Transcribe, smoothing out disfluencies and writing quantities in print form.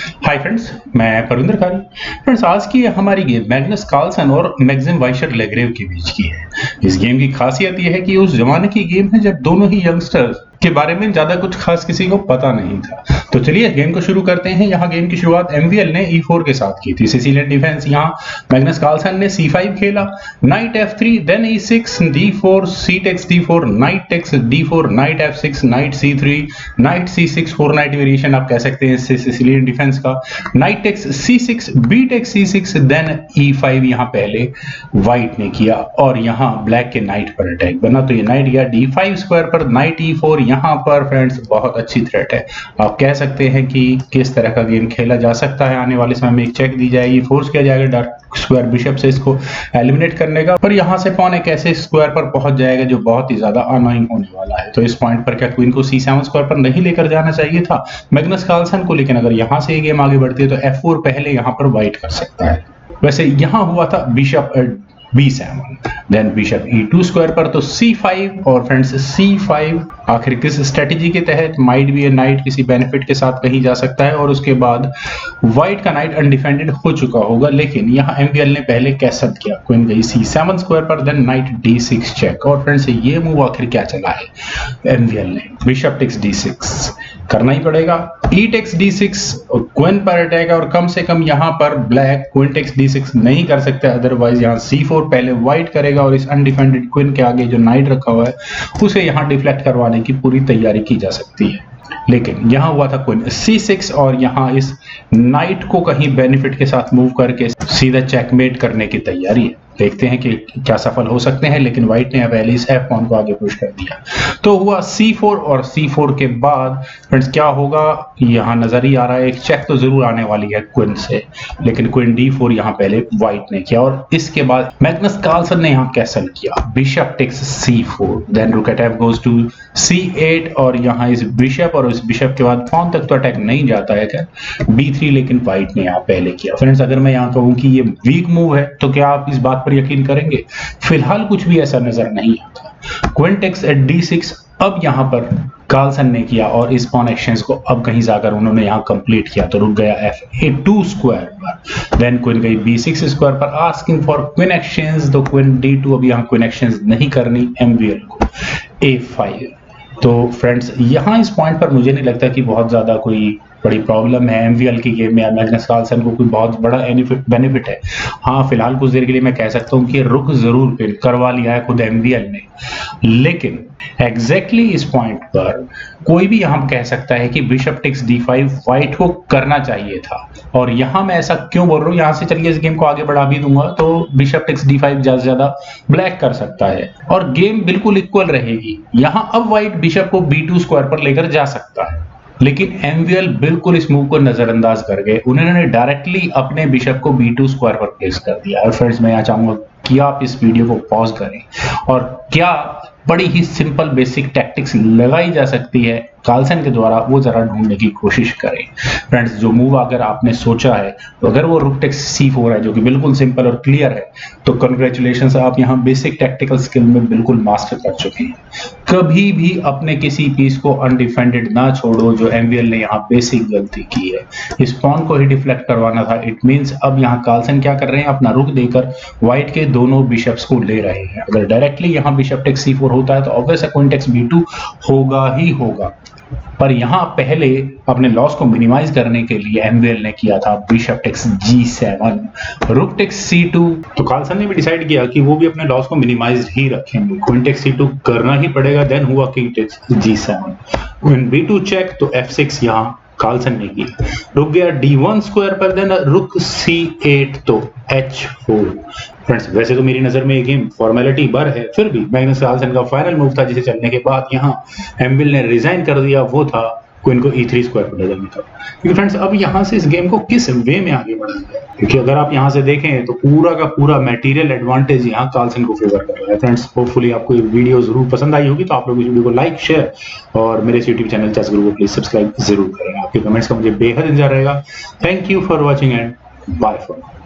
Hi friends, मैं परविंदर कारी। Friends, आज की हमारी गेम मैग्नस कार्लसन और मैक्सिम वाइशर लेग्रेव के बीच की है। इस गेम की खासियत यह है कि उस जमाने की गेम है जब दोनों ही यंगस्टर्स के बारे में ज्यादा कुछ खास किसी को पता नहीं था। तो चलिए गेम को शुरू करते हैं। यहाँ गेम की शुरुआत एमवीएल ने E4 के साथ की थी। सिसिलियन डिफेंस, यहाँ मैग्नस कार्लसन ने C5 खेला, knight F3, then E6, D4, C takes D4, knight takes D4, knight F6, knight C3, knight C6, 4 knight variation आप कह सकते हैं इससे सिसिलियन डिफेंस का, knight takes C6, B takes C6, then E5 यहाँ पहले व्हाइट ने किया और यहाँ ब्लैक के नाइट पर अटैक बना। तो ये नाइट गया D5 स्क्वायर पर, नाइट E4। यहाँ पर फ्रेंड्स बहुत अच्छी थ्रेट है। आप कह सकते हैं कि किस तरह का गेम खेला जा सकता है। आने वाले समय में एक चेक दी जाएगी, फोर्स किया जाएगा डार्क स्क्वायर बिशप से इसको एलिमिनेट करने का, और यहाँ से पॉन एक ऐसे स्क्वायर पर पहुंच जाएगा जो बहुत ही ज्यादा अनोइंग होने वाला है। तो इस पॉइंट पर क्या क्वीन को C7 स्क्वायर पर नहीं लेकर जाना चाहिए था मैग्नस कार्लसन को, लेकिन अगर यहाँ से ये गेम आगे बढ़ती है तो F4 पहले यहाँ पर व्हाइट कर सकता है। वैसे यहाँ हुआ था bishop B7, then bishop E2 square पर, तो C5 और फ्रेंड्स C5 आखिर किस स्ट्रेटेजी के तहत माइट भी नाइट किसी बेनिफिट के साथ कहीं जा सकता है, और उसके बाद व्हाइट का नाइट अनडिफेंडेड हो चुका होगा। लेकिन यहाँ एमवीएल ने पहले कैसल किया, क्वीन गई C7 स्क्वायर पर, देन नाइट D6 चेक। और फ्रेंड्स ये मूव आखिर क्या चला है एमवीएल ने, बिशप टेक्स D6 करना ही पड़ेगा, E टेक्स D6 और क्वीन पर अटैक है, और कम से कम यहाँ पर ब्लैक क्वीन टेक्स D6 नहीं कर सकते, अदरवाइज यहाँ C4 पहले व्हाइट करेगा और इस अनडिफेंडेड क्वीन के आगे जो नाइट रखा हुआ है उसे यहाँ डिफ्लेक्ट करवाने की पूरी तैयारी की जा सकती है। लेकिन यहाँ हुआ था क्वीन C6 और यहाँ इस नाइट को कहीं बेनिफिट के साथ मूव करके सीधा चेकमेट करने की तैयारी है। देखते हैं कि क्या सफल हो सकते हैं, लेकिन व्हाइट ने पहले इस F पॉन को आगे पुश कर दिया। तो हुआ C4 और C4 के बाद फ्रेंड्स क्या होगा यहाँ नजर ही आ रहा है, एक चेक तो जरूर आने वाली है क्वीन से, लेकिन क्वीन D4 यहाँ पहले व्हाइट ने किया, और इसके बाद मैग्नस कार्लसन ने यहाँ कैसल किया, bishop takes C4, then rook at F goes to C8, और यहाँ इस बिशप और इस बिशप के बाद पॉन तक तो अटैक नहीं जाता है क्या B3, लेकिन व्हाइट ने यहाँ पहले किया। फ्रेंड्स अगर मैं यहाँ कहूँ कि ये वीक मूव है तो क्या आप इस बात पर यकीन करेंगे? फिलहाल कुछ भी ऐसा नजर नहीं आता। क्वीन टेक्स एट D6 अब यहाँ पर कार्लसन ने किया, और इस पॉन एक्सचेंज को अब कहीं जाकर उन्होंने यहाँ कंप्लीट किया, तो रुक गया F2 स्क्वायर पर, देन क्वीन गई B6 स्क्वायर पर, आस्किंग फॉर क्वीन एक्सचेंज, तो क्वीन D2 अब यहाँ क्वीन एक्सचेंज नहीं करनी एमवीएल को, A5। तो फ्रेंड्स यहाँ इस पॉइंट पर मुझे नहीं लगता कि बहुत ज्यादा कोई बड़ी प्रॉब्लम है एमवीएल की गेम में, मैग्नस कार्लसन को कोई बहुत बड़ा बेनिफिट है। हाँ फिलहाल कुछ देर के लिए मैं कह सकता हूँ कि रुक जरूर पिन करवा लिया है खुद एमवीएल ने, लेकिन एग्जैक्टली इस पॉइंट पर कोई भी यहाँ कह सकता है कि बिशप टेक्स D5 व्हाइट को करना चाहिए था। और यहाँ मैं ऐसा क्यों बोल रहा हूँ, यहाँ से चलिए इस गेम को आगे बढ़ा भी दूंगा तो बिशप टेक्स D5 ज्यादा से ज्यादा ब्लैक कर सकता है और गेम बिल्कुल इक्वल रहेगी। यहाँ अब व्हाइट बिशप को B2 स्क्वायर पर लेकर जा सकता है, लेकिन एमवीएल बिल्कुल इस मूव को नजरअंदाज कर गए। उन्होंने डायरेक्टली अपने बिशप को B2 स्क्वायर पर प्लेस कर दिया। और फ्रेंड्स मैं यहाँ चाहूंगा कि आप इस वीडियो को पॉज करें और क्या बड़ी ही सिंपल बेसिक टैक्टिक्स लगाई जा सकती है कार्लसन के द्वारा वो जरा ढूंढने की कोशिश करें। फ्रेंड्स जो मूव अगर आपने सोचा है तो अगर वो रुक टेक्स C4 है जो कि बिल्कुल सिंपल और क्लियर है, तो कंग्रेचुलेशंस, आप यहाँ बेसिक टैक्टिकल स्किल में बिल्कुल मास्टर कर चुके हैं। कभी भी अपने किसी पीस को अनडिफेंडेड ना छोड़ो, जो एमवीएल ने यहाँ बेसिक गलती की है, इस पॉन को ही डिफ्लेक्ट करवाना था। इट मींस अब यहाँ कार्लसन क्या कर रहे हैं, अपना रुक देकर व्हाइट के दोनों बिशप्स को ले रहे हैं। अगर डायरेक्टली यहाँ बिशप टेक्स C4 होता है तो ऑब्वियस है क्वीन टेक्स B2 होगा ही होगा, पर यहाँ पहले अपने लॉस को मिनिमाइज करने के लिए एमवीएल ने किया था bishop takes G7, rook takes C2। तो कार्लसन ने भी डिसाइड किया कि वो भी अपने लॉस को मिनिमाइज ही रखेंगे, क्वीन टेक्स C2 करना ही पड़ेगा। देन हुआ king takes G7, queen B2 check, तो F6 यहाँ कार्लसन ने की, रुक गया D1 स्क्वायर पर, देन रुक C8, तो H4। फ्रेंड्स वैसे तो मेरी नजर में ये गेम फॉर्मेलिटी भर है, फिर भी मैग्नस कार्लसन का फाइनल मूव था जिसे चलने के बाद यहाँ एमवीएल ने रिजाइन कर दिया, वो था क्वीन को E3 स्क्वायर पर बदलने का। क्योंकि फ्रेंड्स अब यहाँ से इस गेम को किस वे में आगे बढ़ाना है, क्योंकि अगर आप यहाँ से देखें तो पूरा का पूरा मटेरियल एडवांटेज यहाँ कार्लसन को फेवर कर रहा है। फ्रेंड्स होपफुली आपको ये वीडियो जरूर पसंद आई होगी, तो आप लोग इस वीडियो को लाइक, शेयर और मेरे यूट्यूब चैनल चेस गुरु को प्लीज सब्सक्राइब जरूर करें। आपके कमेंट्स का मुझे बेहद इंतजार रहेगा। Thank you for watching and bye for.